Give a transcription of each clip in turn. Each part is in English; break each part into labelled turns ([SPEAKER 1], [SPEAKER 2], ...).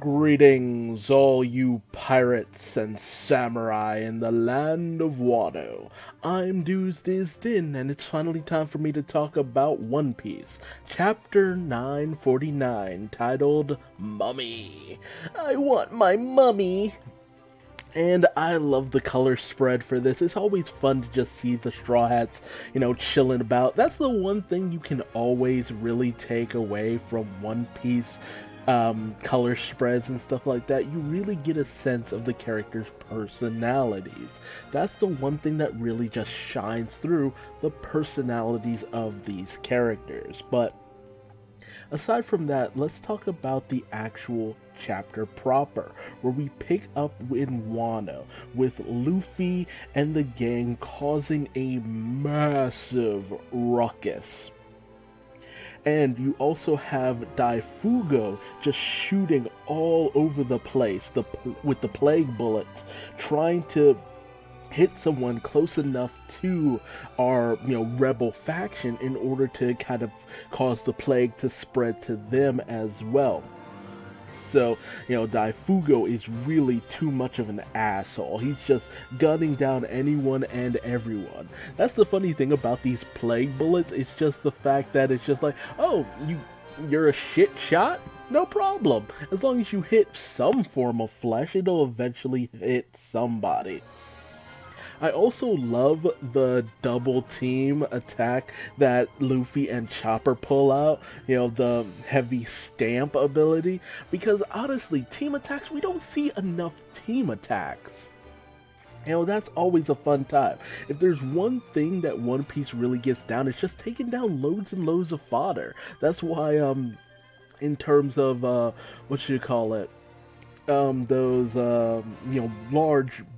[SPEAKER 1] Greetings, all you pirates and samurai in the land of Wano. I'm Duuz-Diz-Din, and it's finally time for me to talk about One Piece, Chapter 949, titled Mummy. I want my mummy! And I love the color spread for this. It's always fun to just see the Straw Hats, chilling about. That's the one thing you can always really take away from One Piece color spreads and stuff like that. You really get a sense of the characters' personalities. That's the one thing that really just shines through, the personalities of these characters. But aside from that, let's talk about the actual chapter proper, where we pick up in Wano with Luffy and the gang causing a massive ruckus. And you also have Daifugo just shooting all over the place with the plague bullets, trying to hit someone close enough to our, rebel faction in order to kind of cause the plague to spread to them as well. So, Daifugo is really too much of an asshole. He's just gunning down anyone and everyone. That's the funny thing about these plague bullets. It's just the fact that it's just like, oh, you're a shit shot? No problem. As long as you hit some form of flesh, it'll eventually hit somebody. I also love the double team attack that Luffy and Chopper pull out, the heavy stamp ability, because honestly, team attacks, we don't see enough team attacks. That's always a fun time. If there's one thing that One Piece really gets down, it's just taking down loads and loads of fodder. That's why, in terms of, those,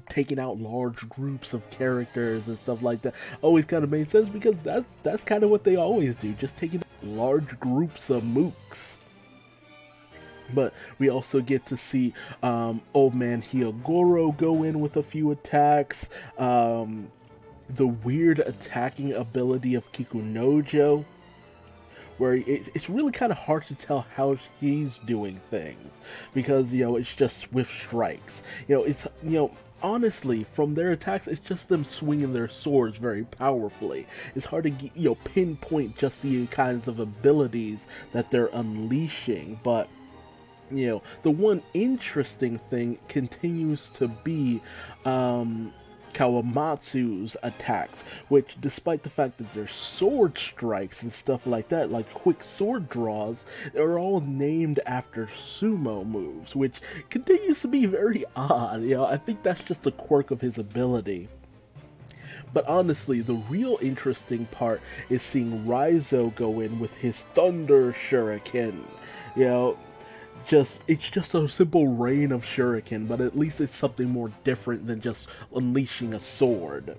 [SPEAKER 1] taking out large groups of characters and stuff like that always kind of made sense, because that's kind of what they always do, just taking large groups of mooks. But we also get to see Old Man Hyogoro go in with a few attacks, the weird attacking ability of Kikunojo, where it's really kind of hard to tell how he's doing things, because, it's just swift strikes. Honestly, from their attacks, it's just them swinging their swords very powerfully. It's hard to, pinpoint just the kinds of abilities that they're unleashing, but the one interesting thing continues to be, Kawamatsu's attacks, which, despite the fact that they're sword strikes and stuff like that, like quick sword draws, are all named after sumo moves, which continues to be very odd. I think that's just a quirk of his ability. But honestly, the real interesting part is seeing Raizo go in with his Thunder Shuriken. It's just a simple rain of shuriken, but at least it's something more different than just unleashing a sword.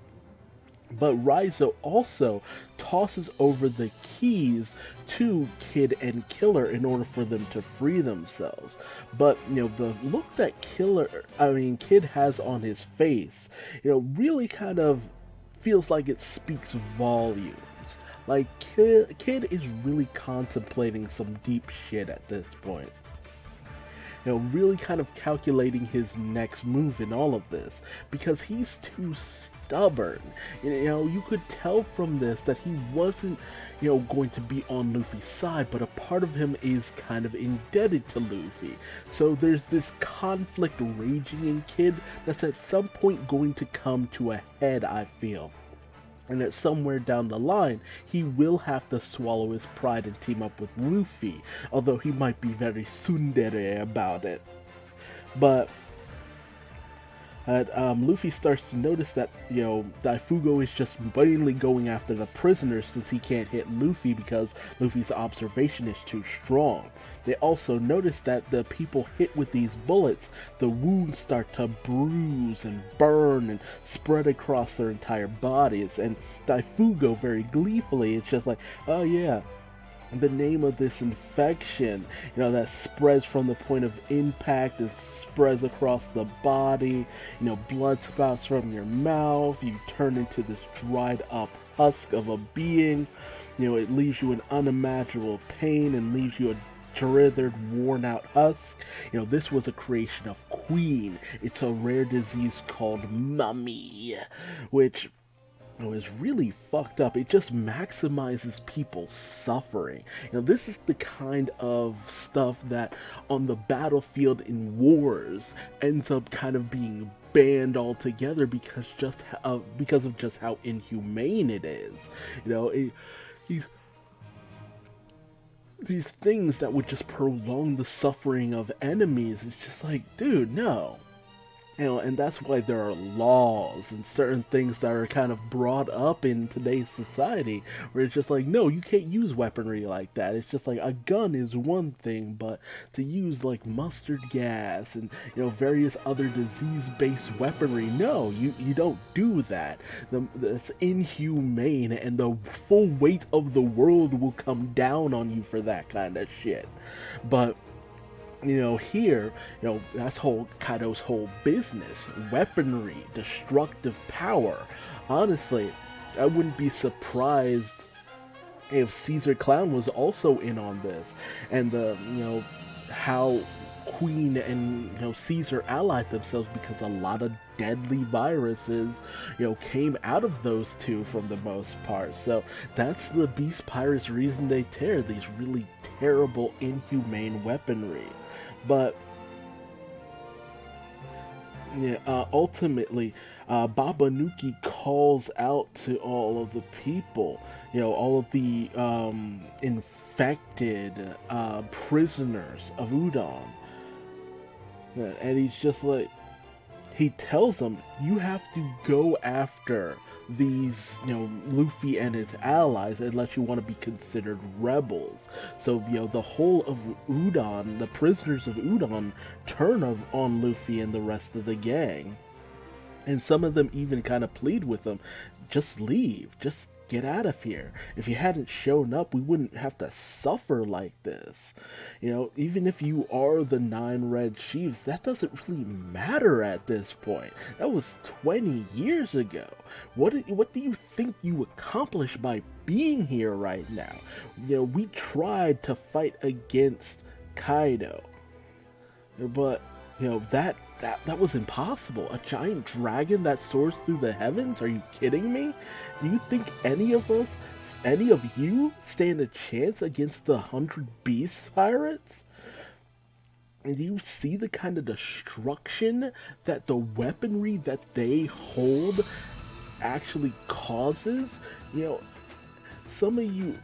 [SPEAKER 1] But Raizo also tosses over the keys to Kid and Killer in order for them to free themselves. But, the look that Kid has on his face, really kind of feels like it speaks volumes. Like, Kid is really contemplating some deep shit at this point. Really kind of calculating his next move in all of this, because he's too stubborn. You could tell from this that he wasn't, going to be on Luffy's side, but a part of him is kind of indebted to Luffy. So there's this conflict raging in Kid that's at some point going to come to a head, I feel. And that somewhere down the line, he will have to swallow his pride and team up with Luffy, although he might be very tsundere about it. But Luffy starts to notice that, Daifugo is just mainly going after the prisoners, since he can't hit Luffy because Luffy's observation is too strong. They also notice that the people hit with these bullets, the wounds start to bruise and burn and spread across their entire bodies, and Daifugo very gleefully is just like, oh yeah, the name of this infection, that spreads from the point of impact and spreads across the body, blood spouts from your mouth, you turn into this dried up husk of a being, it leaves you in unimaginable pain and leaves you a withered, worn out husk. You know, this was a creation of Queen. It's a rare disease called mummy, which is really fucked up. It just maximizes people's suffering. You know, this is the kind of stuff that on the battlefield in wars ends up kind of being banned altogether because of just how inhumane it is. You know, these things that would just prolong the suffering of enemies. It's just like, dude, no. You know, and that's why there are laws and certain things that are kind of brought up in today's society where it's just like, no, you can't use weaponry like that. It's just like a gun is one thing, but to use like mustard gas and, you know, various other disease-based weaponry, no, you don't do that. That's inhumane, and the full weight of the world will come down on you for that kind of shit. But you know, here, you know, that's Kaido's whole business. Weaponry, destructive power. Honestly, I wouldn't be surprised if Caesar Clown was also in on this. And you know, how Queen and, you know, Caesar allied themselves, because a lot of deadly viruses, you know, came out of those two for the most part. So that's the Beast Pirates' reason they tear these really terrible, inhumane weaponry. But yeah, ultimately, Baba Nuki calls out to all of the people, you know, all of the infected prisoners of Udon. And he's just like, he tells them, you have to go after these, you know, Luffy and his allies unless you want to be considered rebels. So, you know, the whole of Udon, the prisoners of Udon, turn on Luffy and the rest of the gang. And some of them even kind of plead with him, just leave, just get out of here. If you hadn't shown up, we wouldn't have to suffer like this. You know, even if you are the 9 Red Chiefs, that doesn't really matter at this point. That was 20 years ago. What do you think you accomplished by being here right now? You know, we tried to fight against Kaido, but you know, that was impossible. A giant dragon that soars through the heavens? Are you kidding me? Do you think any of you stand a chance against the 100 Beast Pirates? And do you see the kind of destruction that the weaponry that they hold actually causes? You know, some of you,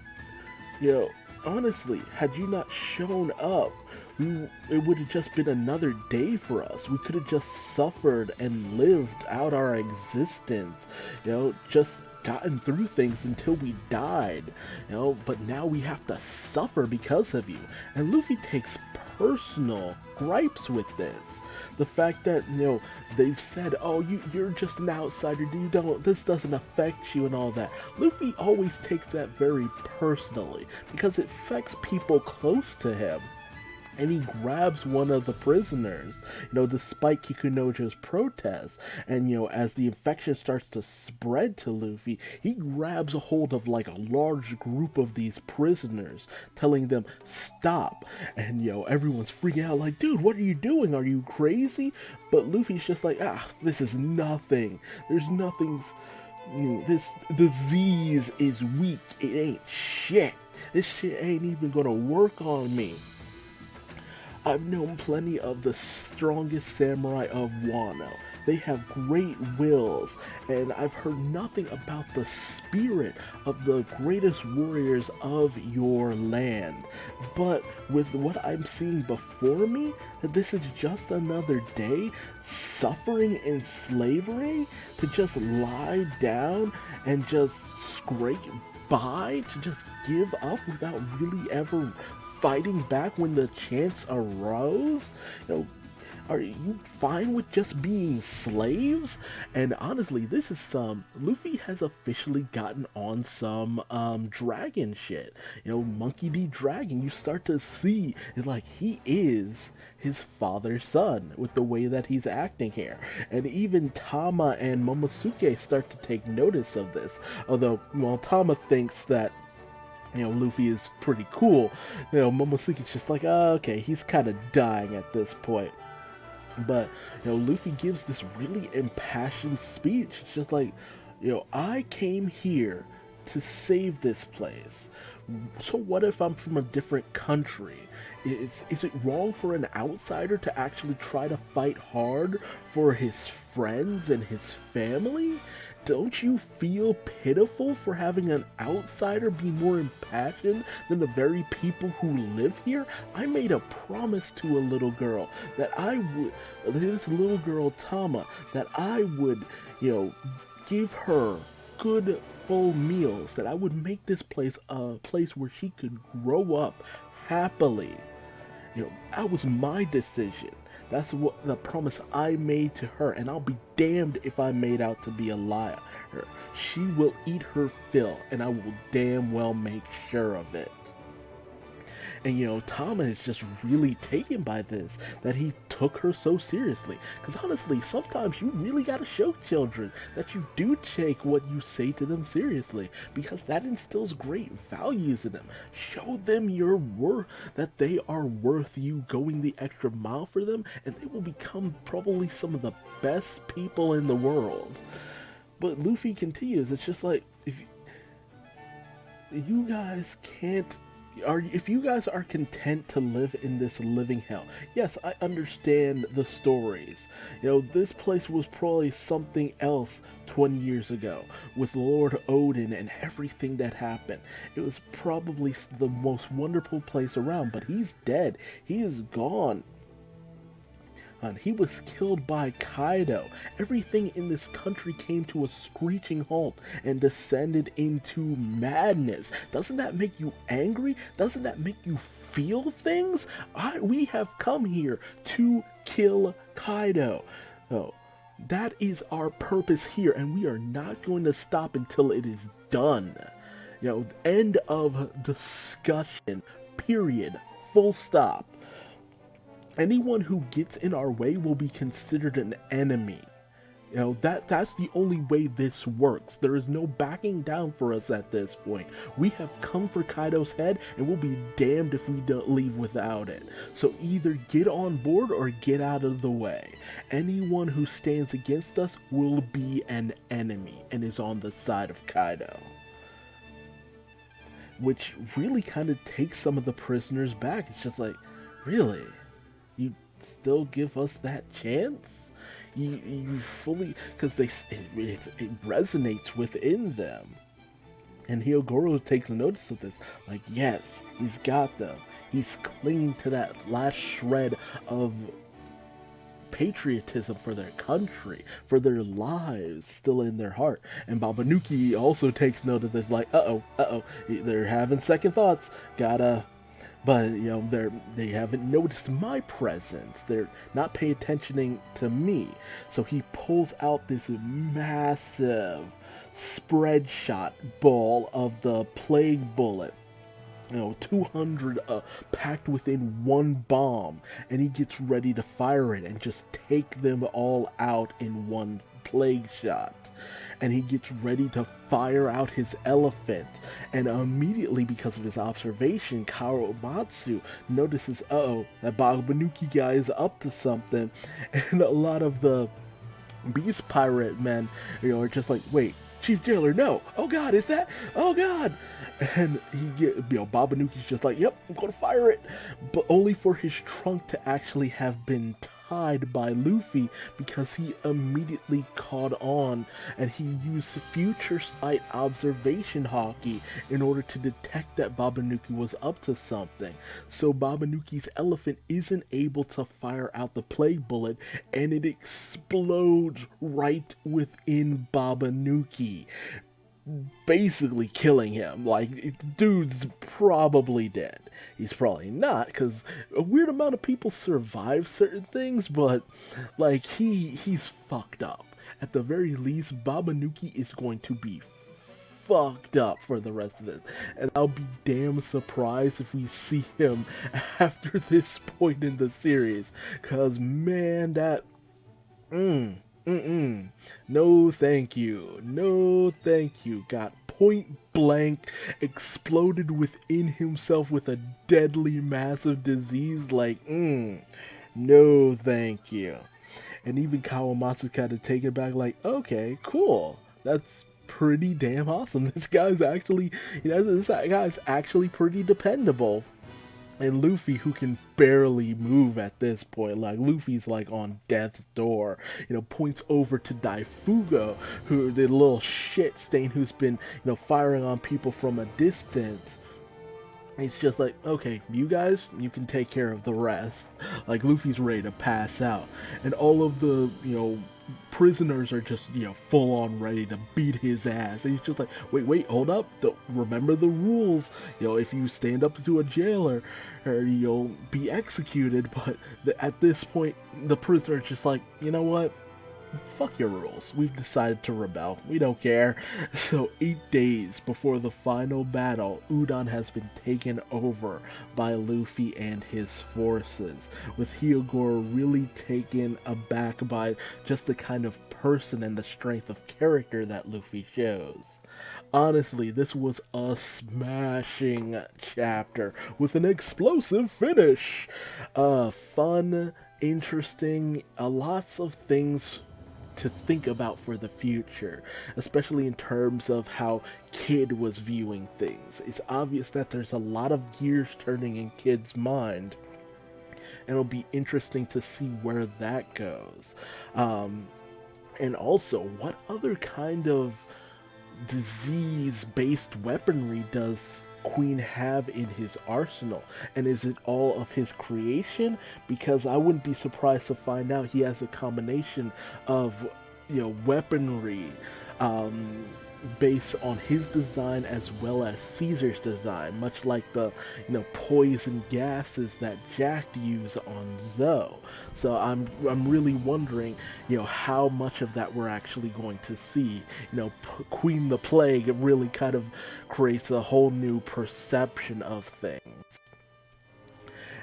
[SPEAKER 1] you know, honestly, had you not shown up, it would have just been another day for us. We could have just suffered and lived out our existence, you know, just gotten through things until we died, you know, but now we have to suffer because of you. And Luffy takes personal gripes with this. The fact that, you know, they've said, oh, you're just an outsider, this doesn't affect you and all that. Luffy always takes that very personally because it affects people close to him. And he grabs one of the prisoners, you know, despite Kikunojo's protest. And, you know, as the infection starts to spread to Luffy, he grabs a hold of, like, a large group of these prisoners, telling them, stop. And, you know, everyone's freaking out, like, dude, what are you doing? Are you crazy? But Luffy's just like, this is nothing. There's nothing. This disease is weak. It ain't shit. This shit ain't even gonna work on me. I've known plenty of the strongest samurai of Wano. They have great wills, and I've heard nothing about the spirit of the greatest warriors of your land. But with what I'm seeing before me, that this is just another day, suffering in slavery, to just lie down and just scrape by, to just give up without really ever fighting back when the chance arose? You know, are you fine with just being slaves? And honestly, this is Luffy has officially gotten on some dragon shit. You know, Monkey D. Dragon, you start to see, it's like he is his father's son with the way that he's acting here. And even Tama and Momosuke start to take notice of this. Although, well, Tama thinks that Luffy is pretty cool. Momosuke's just like, okay, he's kind of dying at this point. But, Luffy gives this really impassioned speech. It's just like, I came here to save this place. So what if I'm from a different country? Is it wrong for an outsider to actually try to fight hard for his friends and his family? Don't you feel pitiful for having an outsider be more impassioned than the very people who live here? I made a promise to a little girl that this little girl Tama, that I would, give her good full meals, that I would make this place a place where she could grow up happily. That was my decision. That's what the promise I made to her, and I'll be damned if I made out to be a liar. She will eat her fill, and I will damn well make sure of it. And Tama is just really taken by this, that he took her so seriously. Because honestly, sometimes you really gotta show children that you do take what you say to them seriously, because that instills great values in them. Show them your worth, that they are worth you going the extra mile for them, and they will become probably some of the best people in the world. But Luffy continues, it's just like, if you guys are content to live in this living hell, yes, I understand the stories. This place was probably something else 20 years ago with Lord Odin and everything that happened. It was probably the most wonderful place around, but he's dead. He is gone. He was killed by Kaido. Everything in this country came to a screeching halt and descended into madness. Doesn't that make you angry? Doesn't that make you feel things? We have come here to kill Kaido. That is our purpose here, and we are not going to stop until it is done. End of discussion. Period. Full stop. Anyone who gets in our way will be considered an enemy. That's the only way this works. There is no backing down for us at this point. We have come for Kaido's head, and we'll be damned if we don't leave without it. So either get on board or get out of the way. Anyone who stands against us will be an enemy and is on the side of Kaido. Which really kind of takes some of the prisoners back. It's just like, really? You still give us that chance? You fully, because it resonates within them. And Hyogoro takes notice of this. Like, yes, he's got them. He's clinging to that last shred of patriotism for their country, for their lives still in their heart. And Babanuki also takes note of this, like, they're having second thoughts. But, they haven't noticed my presence. They're not paying attention to me. So he pulls out this massive spread shot ball of the plague bullet. 200 packed within one bomb. And he gets ready to fire it and just take them all out in one plague shot. And he gets ready to fire out his elephant, and immediately, because of his observation, Kawamatsu notices, that Babanuki guy is up to something, and a lot of the Beast Pirate men, are just like, wait, Chief Jailer, no, oh god, is that, oh god, and Babanuki's just like, yep, I'm gonna fire it, but only for his trunk to actually have been tied by Luffy, because he immediately caught on, and he used future sight observation hockey in order to detect that Babanuki was up to something. So Babanuki's elephant isn't able to fire out the plague bullet, and it explodes right within Babanuki, basically killing him. Like, dude's probably dead. He's probably not, because a weird amount of people survive certain things, but, like, he's fucked up. At the very least, Babanuki is going to be fucked up for the rest of this, and I'll be damn surprised if we see him after this point in the series, because, man, that, Mm-mm. No thank you. No thank you. Got point blank exploded within himself with a deadly massive disease like, no thank you. And even Kawamatsu kind of taken back like, okay, cool. That's pretty damn awesome. This guy's actually, this guy's actually pretty dependable. And Luffy, who can barely move at this point, like Luffy's like on death's door, points over to Daifugo, who the little shit stain who's been, firing on people from a distance. It's just like, okay, you guys, you can take care of the rest. Like, Luffy's ready to pass out. And all of the, prisoners are just, full on ready to beat his ass. And he's just like, wait, hold up. Don't remember the rules. If you stand up to a jailer, or you'll be executed. But at this point, the prisoner's just like, you know what? Fuck your rules. We've decided to rebel. We don't care. So 8 days before the final battle, Udon has been taken over by Luffy and his forces, with Hyogoro really taken aback by just the kind of person and the strength of character that Luffy shows. Honestly, this was a smashing chapter with an explosive finish. Fun, interesting, lots of things to think about for the future, especially in terms of how Kid was viewing things. It's obvious that there's a lot of gears turning in Kid's mind, and it'll be interesting to see where that goes. And also, what other kind of disease-based weaponry does Queen have in his arsenal, and is it all of his creation? Because I wouldn't be surprised to find out he has a combination of weaponry based on his design as well as Caesar's design, much like the poison gases that Jack used on Zoe. So I'm really wondering how much of that we're actually going to see. Queen the Plague really kind of creates a whole new perception of things.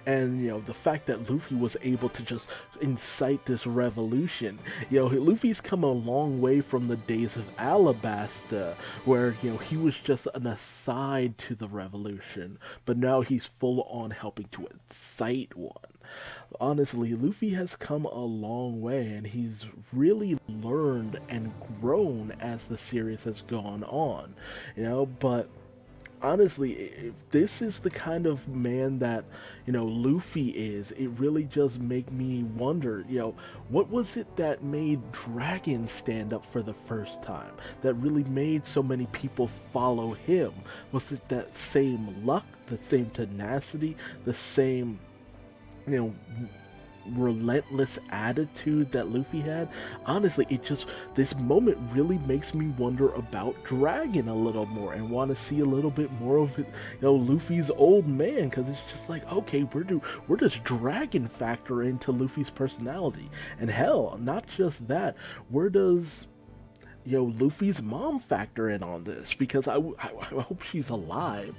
[SPEAKER 1] And the fact that Luffy was able to just incite this revolution. Luffy's come a long way from the days of Alabasta, where he was just an aside to the revolution, but now he's full on helping to incite one. Honestly, Luffy has come a long way, and he's really learned and grown as the series has gone on. But honestly, if this is the kind of man that, Luffy is, it really does make me wonder, what was it that made Dragon stand up for the first time? That really made so many people follow him? Was it that same luck, the same tenacity, the same, relentless attitude that Luffy had? Honestly, this moment really makes me wonder about Dragon a little more and want to see a little bit more of it, Luffy's old man, because it's just like, okay, where does Dragon factor into Luffy's personality? And hell, not just that, where does Luffy's mom factor in on this? Because I hope she's alive.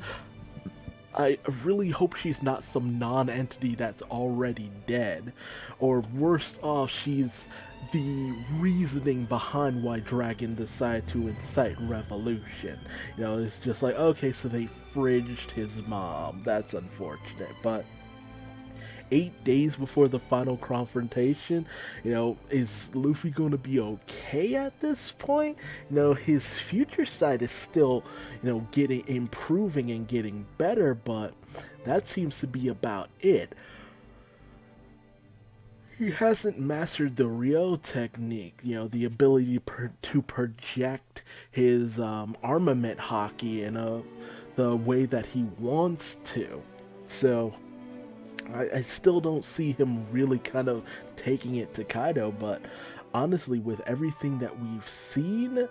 [SPEAKER 1] I really hope she's not some non-entity that's already dead, or worst off, she's the reasoning behind why Dragon decided to incite revolution. It's just like, okay, so they fridged his mom. That's unfortunate, but 8 days before the final confrontation, is Luffy going to be okay at this point? His future sight is still, improving and getting better, but that seems to be about it. He hasn't mastered the Ryo technique, the ability to project his armament hockey in the way that he wants to. So I still don't see him really kind of taking it to Kaido, but honestly, with everything that we've seen,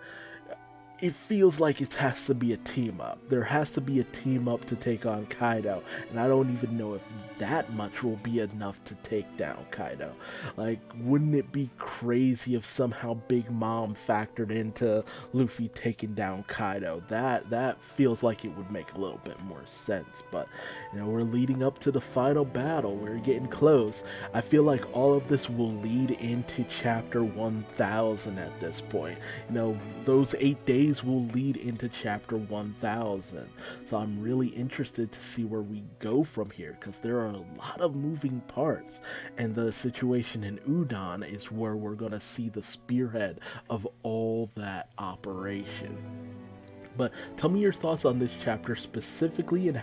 [SPEAKER 1] it feels like it has to be a team up. There has to be a team up to take on Kaido, and I don't even know if that much will be enough to take down Kaido. Like, wouldn't it be crazy if somehow Big Mom factored into Luffy taking down Kaido? That feels like it would make a little bit more sense, but you know, we're leading up to the final battle. We're getting close. I feel like all of this will lead into chapter 1000 at this point. You know, those 8 days will lead into chapter 1000. So I'm really interested to see where we go from here, because there are a lot of moving parts, and the situation in Udon is where we're going to see the spearhead of all that operation. But tell me your thoughts on this chapter specifically, and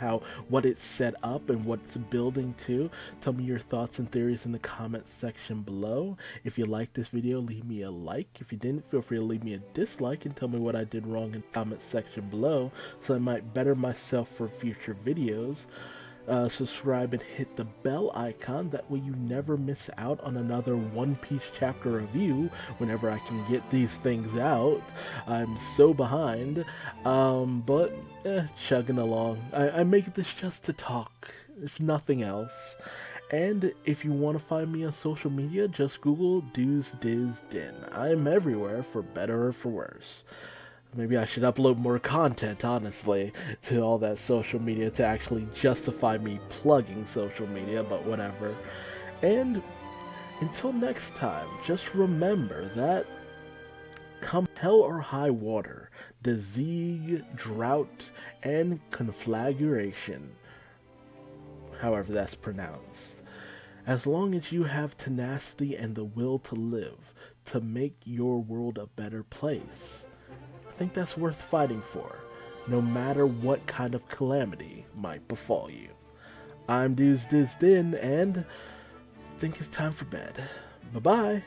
[SPEAKER 1] what it's set up and what it's building to. Tell me your thoughts and theories in the comment section below. If you liked this video, leave me a like. If you didn't, feel free to leave me a dislike and tell me what I did wrong in the comment section below, so I might better myself for future videos. Subscribe and hit the bell icon, that way you never miss out on another One Piece chapter review whenever I can get these things out. I'm so behind, but chugging along. I make this just to talk, if nothing else. And if you want to find me on social media, just Google Duuz-Diz-Din. I'm everywhere, for better or for worse. Maybe I should upload more content, honestly, to all that social media to actually justify me plugging social media, but whatever. And until next time, just remember that come hell or high water, disease, drought, and conflagration, however that's pronounced, as long as you have tenacity and the will to live, to make your world a better place, I think that's worth fighting for, no matter what kind of calamity might befall you. I'm Duuz-Diz-Din, and I think it's time for bed. Bye-bye.